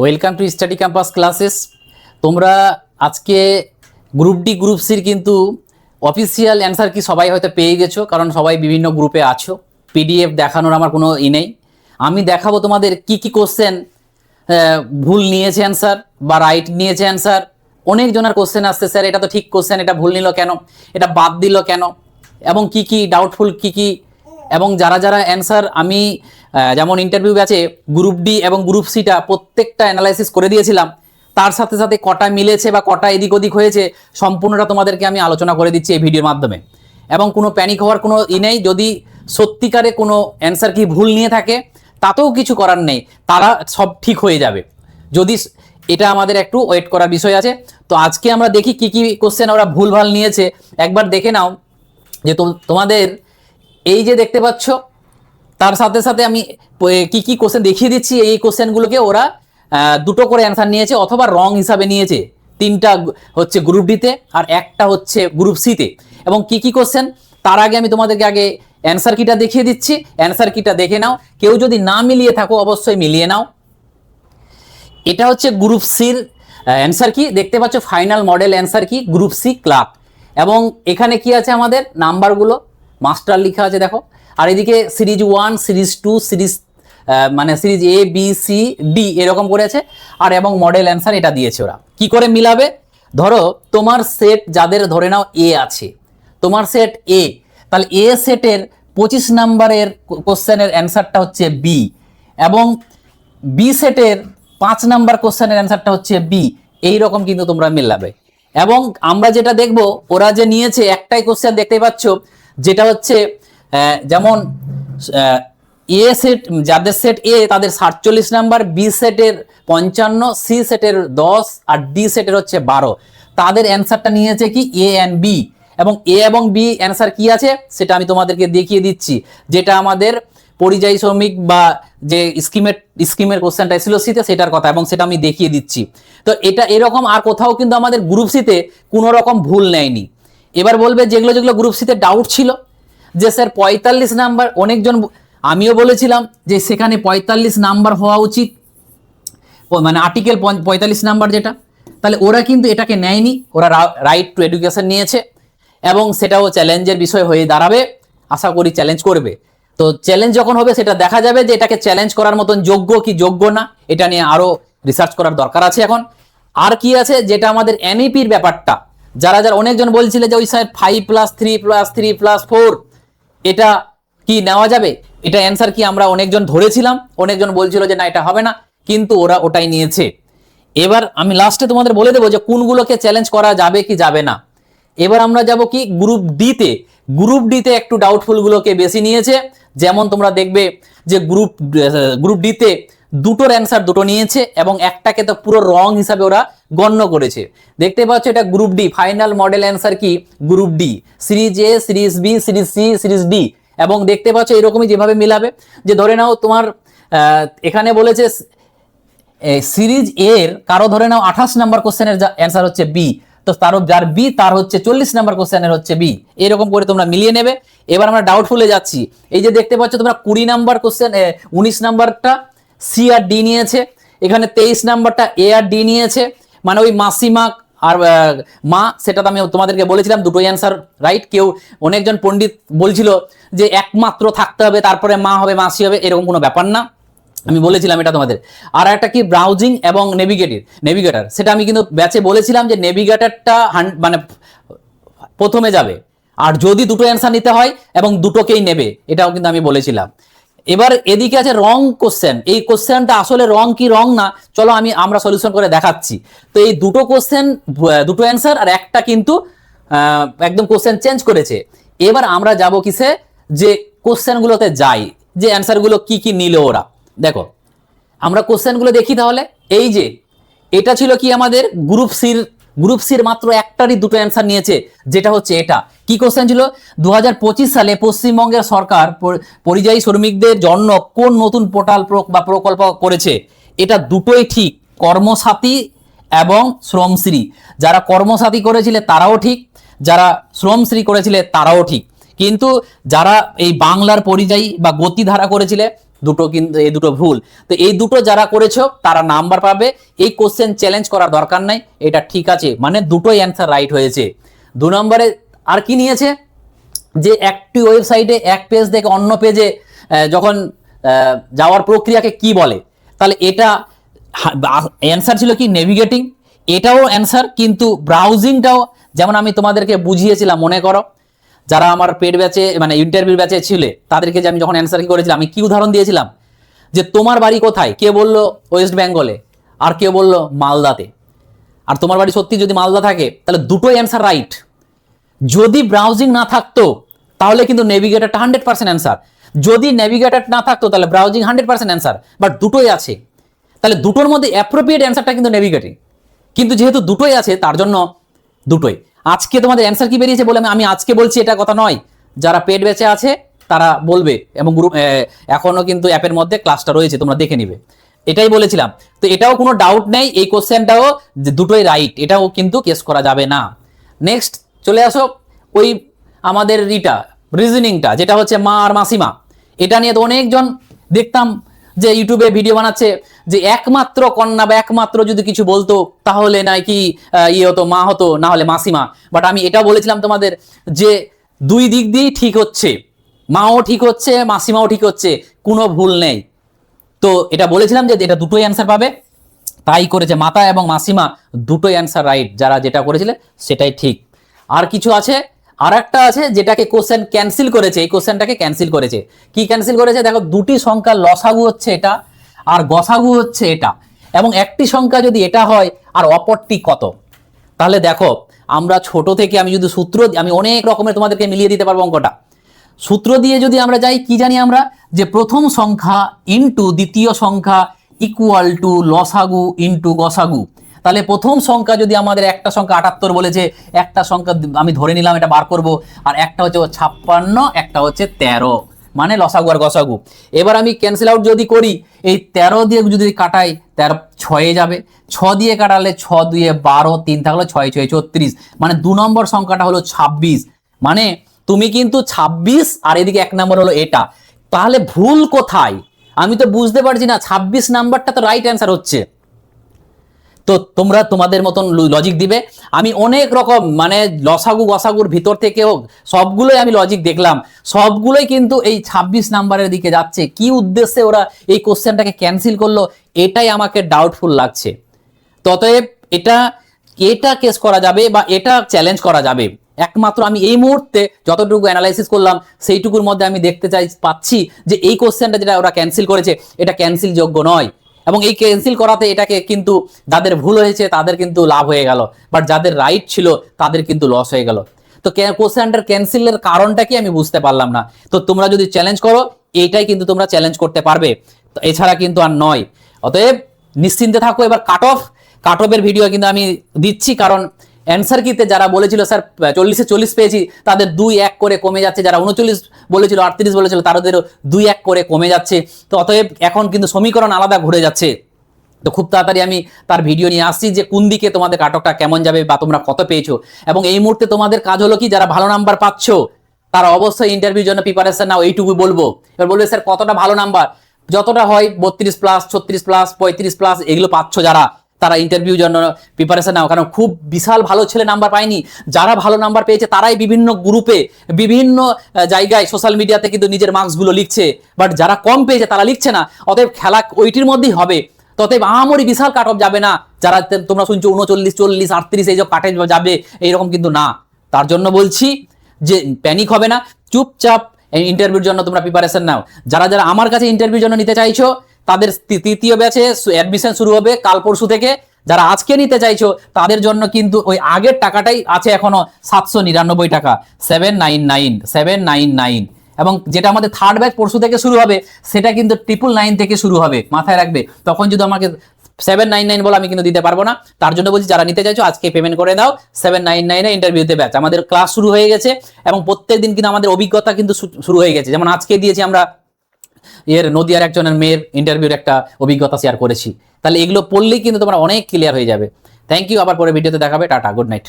Welcome to study campus classes. তোমরা আজকে group D group সির কিন্তু অফিসিয়াল অ্যান্সার কি সবাই হয়তো পেয়ে গেছো, কারণ সবাই বিভিন্ন গ্রুপে আছো। পিডিএফ দেখানোর আমার কোনো নেই। আমি দেখাবো তোমাদের কি কি কোশ্চেন ভুল নিয়েছে অ্যান্সার বা রাইট নিয়েছে অ্যান্সার। অনেকজনের কোশ্চেন আসছে, স্যার এটা তো ঠিক কোশ্চেন, এটা ভুল নিল কেন, এটা বাদ দিল কেন, এবং কি কি ডাউটফুল কি কি, এবং যারা যারা অ্যান্সার আমি যেমন ইন্টারভিউ ব্যাচে গ্রুপ ডি এবং গ্রুপ সিটা প্রত্যেকটা অ্যানালাইসিস করে দিয়েছিলাম, তার সাথে সাথে কটা মিলেছে বা কটা এদিক ওদিক হয়েছে সম্পূর্ণটা তোমাদেরকে আমি আলোচনা করে দিচ্ছি এই ভিডিওর মাধ্যমে। এবং কোনো প্যানিক হওয়ার কোনো নেই। যদি সত্যিকারে কোনো অ্যান্সার কি ভুল নিয়ে থাকে তাতেও কিছু করার নেই, তারা সব ঠিক হয়ে যাবে। যদি এটা আমাদের একটু ওয়েট করার বিষয় আছে। তো আজকে আমরা দেখি কি কি কোশ্চেন ওরা ভুলভাল নিয়েছে। একবার দেখে নাও যে তোমাদের এই যে দেখতে পাচ্ছ, তার সাথে সাথে আমি কি কি কোশ্চেন দেখিয়ে দিচ্ছি। এই কোশ্চেনগুলোকে ওরা দুটো করে অ্যান্সার নিয়েছে অথবা রং হিসাবে নিয়েছে। তিনটা হচ্ছে গ্রুপ ডিতে আর একটা হচ্ছে গ্রুপ সিতে। এবং কি কি কোশ্চেন তার আগে আমি তোমাদেরকে আগে অ্যান্সার কিটা দেখিয়ে দিচ্ছি। অ্যান্সার কিটা দেখে নাও, কেউ যদি না মিলিয়ে থাকো অবশ্যই মিলিয়ে নাও। এটা হচ্ছে গ্রুপ সির অ্যান্সার কি, দেখতে পাচ্ছ ফাইনাল মডেল অ্যান্সার কি গ্রুপ সি ক্লার্ক। এবং এখানে কি আছে আমাদের নাম্বারগুলো মাস্টার লেখা আছে দেখো। আর এদিকে সিরিজ 1, সিরিজ 2, সিরিজ মানে series A B C D এরকম করে আছে। আর এবং মডেল অ্যান্সার এটা দিয়েছে ওরা। কি করে মিলাবে? ধরো তোমার সেট যাদের ধরে নাও এ আছে, তোমার সেট এ, তাহলে এ সেটের 25 নাম্বারের কোশ্চেনের অ্যান্সারটা হচ্ছে বি, এবং বি সেটের 5 নাম্বার কোশ্চেনের অ্যান্সারটা হচ্ছে বি। এইরকম কিন্তু তোমরা মিলাবে। এবং আমরা যেটা দেখব, ওরা যে নিয়েছে একটাই কোশ্চেন দেখতে পাচ্ছ, যেটা হচ্ছে যেমন এ সেট, যাদের সেট এ তাদের 47 নাম্বার, বি সেটের 55, সি সেটের 10 আর ডি সেটের হচ্ছে 12। তাদের অ্যান্সারটা নিয়েছে কি এ অ্যান্ড বি। এবং এ এবং বি অ্যান্সার কি আছে সেটা আমি তোমাদেরকে দেখিয়ে দিচ্ছি। যেটা আমাদের পরিযায়ী শ্রমিক বা যে স্কিমের কোশ্চেনটা ছিল সিতে, সেটার কথা, এবং সেটা আমি দেখিয়ে দিচ্ছি। তো এটা এরকম আর কোথাও কিন্তু আমাদের গ্রুপ সিতে কোনো রকম ভুল নেয়নি। এবার বলবে যেগুলো যেগুলো গ্রুপ সিতে ডাউট ছিল, যে স্যার 45 নাম্বার, অনেকজন আমিও বলেছিলাম যে সেখানে 45 নাম্বার হওয়া উচিত, মানে আর্টিকেল 45 নাম্বার যেটা, তাহলে ওরা কিন্তু এটাকে নেয়নি। ওরা রাইট টু এডুকেশন নিয়েছে, এবং সেটাও চ্যালেঞ্জের বিষয় হয়ে দাঁড়াবে। আশা করি চ্যালেঞ্জ করবে। তো চ্যালেঞ্জ যখন হবে সেটা দেখা যাবে যে এটাকে চ্যালেঞ্জ করার মতন যোগ্য কি যোগ্য না, এটা নিয়ে আরো রিসার্চ করার দরকার আছে এখন। আর কি আছে, যেটা আমাদের এনইপির ব্যাপারটা, যারা যারা অনেকজন বলছিল যে ওই স্যার 5+3+3+4 এটা কি নেওয়া যাবে, এটা অ্যান্সার কি আমরা অনেকজন ধরেছিলাম, অনেকজন বলছিল যে না এটা হবে না, কিন্তু ওরা ওটাই নিয়েছে। এবার আমি লাস্টে তোমাদের বলে দেবো যে কোনগুলোকে চ্যালেঞ্জ করা যাবে কি যাবে না। এবার আমরা যাব কি গ্রুপ ডিতে। গ্রুপ ডিতে একটু ডাউটফুল গুলোকে বেশি নিয়েছে। যেমন তোমরা দেখবে যে গ্রুপ ডিতে দুটোর অ্যান্সার দুটো নিয়েছে, এবং একটাকে তো পুরো রং হিসাবে ওরা গণ্য করেছে। দেখতে পাচ্ছ এটা group D, final model answer কি group D, series A, series B, series C, series D. এবং দেখতে পাচ্ছ এরকমই যেভাবে মিলাবে, যে ধরে নাও তোমার এখানে বলেছে সিরিজ এর কারো ধরে নাও 28 নাম্বার কোশ্চেনের অ্যান্সার হচ্ছে বি, তো তারও যার বি তার হচ্ছে 40 নাম্বার কোশ্চেনের হচ্ছে বি। এরকম করে তোমরা মিলিয়ে নেবে। এবার আমরা ডাউটফুলে যাচ্ছি। এই যে দেখতে পাচ্ছ তোমরা 20 নাম্বার কোশ্চেন, 19 নাম্বারটা সি আর ডি নিয়েছে, এখানে 23 নাম্বারটা এ আর ডি নিয়েছে। মানে ওই মাসিমা আর মা, সেটা তো আমি তোমাদেরকে বলেছিলাম দুটোই অ্যান্সার রাইট। কেউ অনেকজন পণ্ডিত বলছিল যে একমাত্র থাকতে হবে তারপরে মা হবে মাসি হবে, এরকম কোনো ব্যাপার না, আমি বলেছিলাম এটা তোমাদের। আর একটা কি ব্রাউজিং এবং নেভিগেটর, সেটা আমি কিন্তু ব্যাচে বলেছিলাম যে নেভিগেটরটা মানে প্রথমে যাবে, আর যদি দুটো অ্যান্সার নিতে হয় এবং দুটোকেই নেবে, এটাও কিন্তু আমি বলেছিলাম। এবার এদিকে আছে রং কোশ্চেন। এই কোশ্চেনটা আসলে রং কি রং না, চলো আমরা সলিউশন করে দেখাচ্ছি। তো এই দুটো কোশ্চেন, দুটো অ্যান্সার আর একটা কিন্তু একদম কোশ্চেন চেঞ্জ করেছে। এবার আমরা যাব কিসে, যে কোশ্চেনগুলোতে যাই, যে অ্যান্সারগুলো কি কি নিল ওরা। দেখো আমরা কোশ্চেনগুলো দেখি তাহলে। এই যে এটা ছিল কি আমাদের গ্রুপ সির মাত্র একটারই দুটো অ্যান্সার নিয়েছে, যেটা হচ্ছে এটা। কি কোশ্চেন ছিল, 2025 সালে পশ্চিমবঙ্গের সরকার পরিযায়ী শ্রমিকদের জন্য কোন নতুন পোর্টাল বা প্রকল্প করেছে। এটা দুটোই ঠিক, কর্মসাথী এবং শ্রমশ্রী। যারা কর্মসাথী করেছিলে তারাও ঠিক, যারা শ্রমশ্রী করেছিলে তারাও ঠিক। কিন্তু যারা এই বাংলার পরিযায়ী বা গতিধারা করেছিলে দুটো কিন্তু এই দুটো ভুল। তো এই দুটো যারা করেছো তারা নাম্বার পাবে, এই কোশ্চেন চ্যালেঞ্জ করার দরকার নাই, এটা ঠিক আছে, মানে দুটোই অ্যান্সার রাইট হয়েছে। 2 নম্বরে আর কি নিয়েছে, যে একটি ওয়েবসাইটে এক পেজ থেকে অন্য পেজে যখন যাওয়ার প্রক্রিয়াকে কি বলে, তাহলে এটা অ্যান্সার ছিল কি নেভিগেটিং, এটাও অ্যান্সার, কিন্তু ব্রাউজিংটাও, যেমন আমি তোমাদেরকে বুঝিয়েছিলাম মনে করো, যারা আমার পেড ব্যাচে মানে ইন্টারভিউ ব্যাচে ছিলে তাদেরকে যে আমি যখন অ্যান্সার কি করেছিলাম, আমি কি উদাহরণ দিয়েছিলাম, যে তোমার বাড়ি কোথায়, কে বললো ওয়েস্ট বেঙ্গলে, আর কে বললো মালদাতে, আর তোমার বাড়ি সত্যি যদি মালদা থাকে তাহলে দুটোই অ্যান্সার রাইট। যদি ব্রাউজিং না থাকতো তাহলে কিন্তু নেভিগেটরটা 100% অ্যান্সার, যদি নেভিগেটর না থাকতো তাহলে ব্রাউজিং 100% অ্যান্সার, বাট দুটোই আছে, তাহলে দুটোর মধ্যে অ্যাপ্রোপ্রিয়েট অ্যান্সারটা কিন্তু নেভিগেটিং, কিন্তু যেহেতু দুটোই আছে তার জন্য দুটোই। আজকে তোমাদের অ্যান্সার কি বেরিয়েছে বলে আমি আজকে বলছি এটা কথা নয়, যারা পেড ব্যাচে আছে তারা বলবে, এবং গ্রুপ এখনো কিন্তু অ্যাপের মধ্যে ক্লাসটা রয়েছে, তোমরা দেখে নিবে, এটাই বলেছিলাম। তো এটাও কোনো ডাউট নেই, এই কোশ্চেনটাও যে দুটোই রাইট, এটাও কিন্তু কেস করা যাবে না। নেক্সট চলে আসো ওই আমাদের রিজনিংটা, যেটা হচ্ছে মা আর মাসিমা, এটা নিয়ে তো অনেকজন দেখতাম যে ইউটিউবে ভিডিও বানাচ্ছে যে একমাত্র কন্যা বা একমাত্র যদি কিছু বলতো তাহলে নাকি ইয়ে হতো, মা হতো, না হলে মাসিমা। বাট আমি এটা বলেছিলাম তোমাদের যে দুই দিক দিয়েই ঠিক হচ্ছে, মাও ঠিক হচ্ছে মাসিমাও ঠিক হচ্ছে, কোনো ভুল নেই। তো এটা বলেছিলাম যে এটা দুটোই অ্যান্সার পাবে, তাই করেছে, মাতা এবং মাসিমা দুটোই অ্যান্সার রাইট, যারা যেটা করেছিলে সেটাই ঠিক। আর কিছু আছে, আর একটা আছে যেটাকে কোশ্চেন ক্যান্সেল করেছে, এই কোশ্চেনটাকে ক্যান্সেল করেছে। কি ক্যান্সেল করেছে দেখো, দুটি সংখ্যার লসাগু হচ্ছে এটা আর গসাগু হচ্ছে এটা, এবং একটি সংখ্যা যদি এটা হয় আর অপরটি কত, তাহলে দেখো আমরা ছোট থেকে আমি যদি সূত্র, আমি অনেক রকমের তোমাদেরকে মিলিয়ে দিতে পারবো অঙ্কটা, সূত্র দিয়ে যদি আমরা যাই কি জানি আমরা, যে প্রথম সংখ্যা ইন্টু দ্বিতীয় সংখ্যা ইকুয়াল টু লসাগু ইন্টু গসাগু। তাহলে প্রথম সংখ্যা যদি আমাদের একটা সংখ্যা 78 বলেছে, একটা সংখ্যা আমি ধরে নিলাম এটা বার করব, আর একটা হচ্ছে 56, একটা হচ্ছে 13, মানে লসাগু আর গসাগু। এবার আমি ক্যান্সেল আউট যদি করি, এই 13 দিয়ে যদি কাটাই 13 6 যাবে, 6 দিয়ে কাটালে 6 2 12, 3 থাকলো 6 6 36, মানে 2 নম্বর সংখ্যাটা হলো 26। মানে তুমি কিন্তু 26 আর এদিকে 1 নম্বর হলো এটা, তাহলে ভুল কোথায় আমি তো বুঝতে পারছি না, 26 নাম্বারটা তো রাইট অ্যান্সার হচ্ছে। তো তোমরা তোমাদের মতন লজিক দিবে, আমি অনেক রকম মানে লসাগু গসাগুর ভিতর থেকে হোক সবগুলোই আমি লজিক দেখলাম, সবগুলোই কিন্তু এই 26 নাম্বারের দিকে যাচ্ছে। কি উদ্দেশ্যে ওরা এই কোশ্চেনটাকে ক্যান্সেল করলো, এটাই আমাকে ডাউটফুল লাগছে। ততএব এটা কেস করা যাবে বা এটা চ্যালেঞ্জ করা যাবে, একমাত্র আমি এই মুহূর্তে যতটুকু অ্যানালাইসিস করলাম সেইটুকুর মধ্যে আমি দেখতে পাচ্ছি যে এই কোশ্চেনটা যেটা ওরা ক্যান্সেল করেছে এটা ক্যান্সেল যোগ্য নয়, এবং এই ক্যান্সেল করাতে এটাকে কিন্তু যাদের ভুল হয়েছে তাদের কিন্তু লাভ হয়ে গেল, বাট যাদের রাইট ছিল তাদের কিন্তু লস হয়ে গেল। তো কোশ্চেনটার ক্যান্সেলের কারণটা কি আমি বুঝতে পারলাম না। তো তোমরা যদি চ্যালেঞ্জ করো এইটাই কিন্তু তোমরা চ্যালেঞ্জ করতে পারবে, তো এছাড়া কিন্তু আর নয়। অতএব নিশ্চিন্তে থাকো। এবার কাট অফের ভিডিও কিন্তু আমি দিচ্ছি, কারণ অ্যান্সার কিতে যারা বলেছিল স্যার 40-এ 40 পেয়েছি তাদের 2-1 করে কমে যাচ্ছে, যারা 39 বলেছিল 38 বলেছিল তাদেরও 2-1 করে কমে যাচ্ছে। তো অতএব এখন কিন্তু সমীকরণ আলাদা ঘুরে যাচ্ছে। তো খুব তাড়াতাড়ি আমি তার ভিডিও নিয়ে আসছি যে কোন দিকে তোমাদের কাটকটা কেমন যাবে বা তোমরা কত পেয়েছো। এবং এই মুহূর্তে তোমাদের কাজ হলো কি, যারা ভালো নাম্বার পাচ্ছ তারা অবশ্যই ইন্টারভিউর জন্য প্রিপারেশন নাও, এইটুকু বলবো। এবার বলবে স্যার কতটা ভালো নাম্বার, যতটা হয় 32+, 36+, 35+ এগুলো পাচ্ছ যারা, তারা ইন্টারভিউর জন্য প্রিপারেশন নাও, কারণ খুব বিশাল ভালো ছেলে নাম্বার পায়নি। যারা ভালো নাম্বার পেয়েছে তারাই বিভিন্ন গ্রুপে বিভিন্ন জায়গায় সোশ্যাল মিডিয়াতে কিন্তু নিজের মার্কসগুলো লিখছে, বাট যারা কম পেয়েছে তারা লিখছে না। অতএব খেলা ওইটির মধ্যেই হবে। ততএব আহামরি বিশাল কাট অফ যাবে না, যারা তোমরা শুনছো 39, 40, 38 এই যে কাটে যাবে এইরকম কিন্তু না। তার জন্য বলছি যে প্যানিক হবে না, চুপচাপ ইন্টারভিউর জন্য তোমরা প্রিপারেশন নাও। যারা যারা আমার কাছে ইন্টারভিউর জন্য নিতে চাইছো তাদের তৃতীয় ব্যাচে অ্যাডমিশন শুরু হবে কাল পরশু থেকে। যারা আজকে নিতে চাইছো তাদের জন্য কিন্তু ওই আগের টাকাটাই আছে এখনো 799 টাকা, 799, এবং যেটা আমাদের থার্ড ব্যাচ পরশু থেকে শুরু হবে সেটা কিন্তু 999 থেকে শুরু হবে, মাথায় রাখবে। তখন যদি আমাকে 799 বলে আমি কিন্তু দিতে পারবো না। তার জন্য বলছি যারা নিতে চাইছো আজকে পেমেন্ট করে দাও, 799 ইন্টারভিউতে ব্যাচ। আমাদের ক্লাস শুরু হয়ে গেছে এবং প্রত্যেক দিন কিন্তু আমাদের অভিজ্ঞতা কিন্তু শুরু হয়ে গেছে। যেমন আজকে দিয়েছি আমরা নদিয়ার একজনের মেয়ের ইন্টারভিউর একটা অভিজ্ঞতা শেয়ার করেছি। তাহলে এগুলো পড়লেই কিন্তু তোমরা অনেক ক্লিয়ার হয়ে যাবে। থ্যাংক ইউ, আবার পরে ভিডিওতে দেখাবে। Tata, good night.